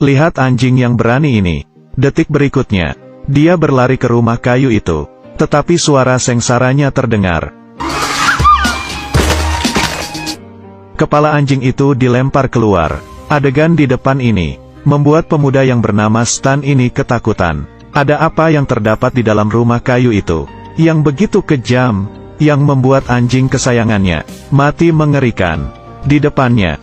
Lihat anjing yang berani ini. Detik berikutnya, dia berlari ke rumah kayu itu. Tetapi suara sengsaranya terdengar. Kepala anjing itu dilempar keluar. Adegan di depan ini membuat pemuda yang bernama Stan ini ketakutan. Ada apa yang terdapat di dalam rumah kayu itu yang begitu kejam, yang membuat anjing kesayangannya mati mengerikan di depannya.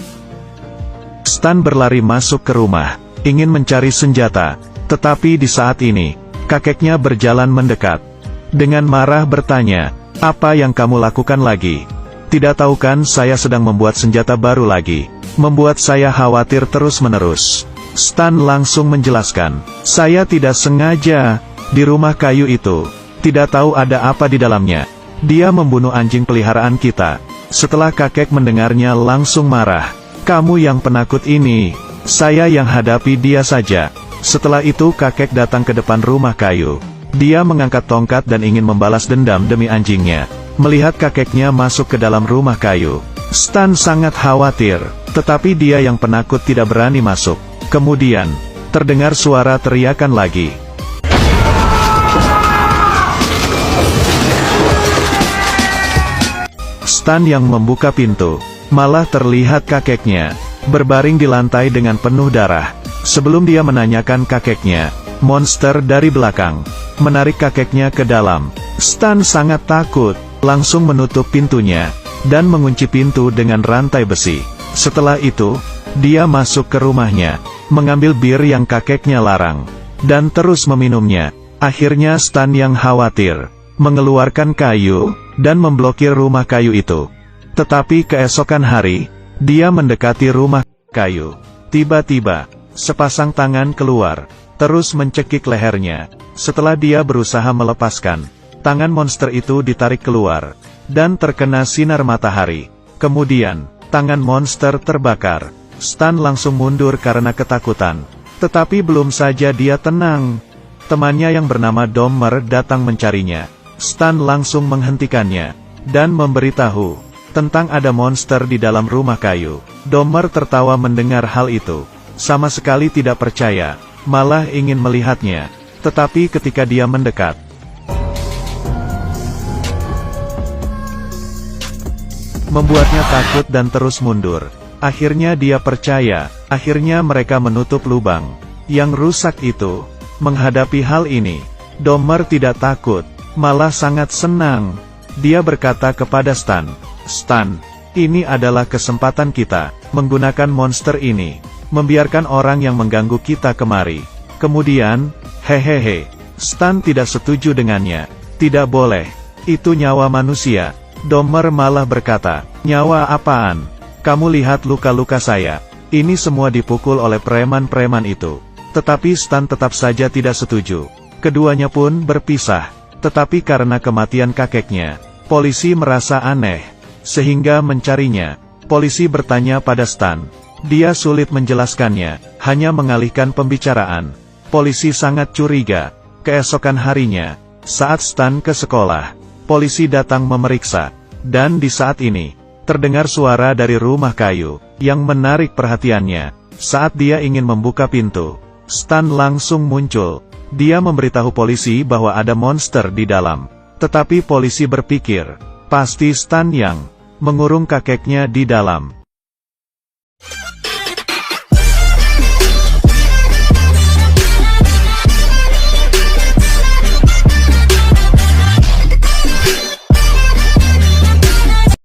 Stan berlari masuk ke rumah, ingin mencari senjata, tetapi di saat ini, kakeknya berjalan mendekat. Dengan marah bertanya, "Apa yang kamu lakukan lagi? Tidak tahu kan saya sedang membuat senjata baru lagi, membuat saya khawatir terus-menerus." Stan langsung menjelaskan, "Saya tidak sengaja, di rumah kayu itu, tidak tahu ada apa di dalamnya. Dia membunuh anjing peliharaan kita." Setelah kakek mendengarnya langsung marah, "Kamu yang penakut ini, saya yang hadapi dia saja." Setelah itu kakek datang ke depan rumah kayu. Dia mengangkat tongkat dan ingin membalas dendam demi anjingnya. Melihat kakeknya masuk ke dalam rumah kayu, Stan sangat khawatir, tetapi dia yang penakut tidak berani masuk. Kemudian, terdengar suara teriakan lagi. Stan yang membuka pintu, malah terlihat kakeknya berbaring di lantai dengan penuh darah. Sebelum dia menanyakan kakeknya, monster dari belakang menarik kakeknya ke dalam. Stan sangat takut, langsung menutup pintunya dan mengunci pintu dengan rantai besi. Setelah itu, dia masuk ke rumahnya, mengambil bir yang kakeknya larang, dan terus meminumnya. Akhirnya Stan yang khawatir mengeluarkan kayu dan memblokir rumah kayu itu. Tetapi keesokan hari, dia mendekati rumah kayu. Tiba-tiba, sepasang tangan keluar, terus mencekik lehernya. Setelah dia berusaha melepaskan, tangan monster itu ditarik keluar, dan terkena sinar matahari. Kemudian, tangan monster terbakar. Stan langsung mundur karena ketakutan. Tetapi belum saja dia tenang, temannya yang bernama Dommer datang mencarinya. Stan langsung menghentikannya, dan memberitahu tentang ada monster di dalam rumah kayu. Dommer tertawa mendengar hal itu. Sama sekali tidak percaya, malah ingin melihatnya. Tetapi ketika dia mendekat, membuatnya takut dan terus mundur. Akhirnya dia percaya. Akhirnya mereka menutup lubang yang rusak itu. Menghadapi hal ini, Dommer tidak takut, malah sangat senang. Dia berkata kepada Stan, "Stan, ini adalah kesempatan kita, menggunakan monster ini, membiarkan orang yang mengganggu kita kemari." Kemudian, hehehe, Stan tidak setuju dengannya. "Tidak boleh, itu nyawa manusia." Dommer malah berkata, "Nyawa apaan? Kamu lihat luka-luka saya. Ini semua dipukul oleh preman-preman itu." Tetapi Stan tetap saja tidak setuju. Keduanya pun berpisah. Tetapi karena kematian kakeknya, polisi merasa aneh, sehingga mencarinya. Polisi bertanya pada Stan. Dia sulit menjelaskannya, hanya mengalihkan pembicaraan. Polisi sangat curiga. Keesokan harinya, saat Stan ke sekolah, polisi datang memeriksa. Dan di saat ini, terdengar suara dari rumah kayu, yang menarik perhatiannya. Saat dia ingin membuka pintu, Stan langsung muncul. Dia memberitahu polisi bahwa ada monster di dalam. Tetapi polisi berpikir, pasti Stan yang mengurung kakeknya di dalam.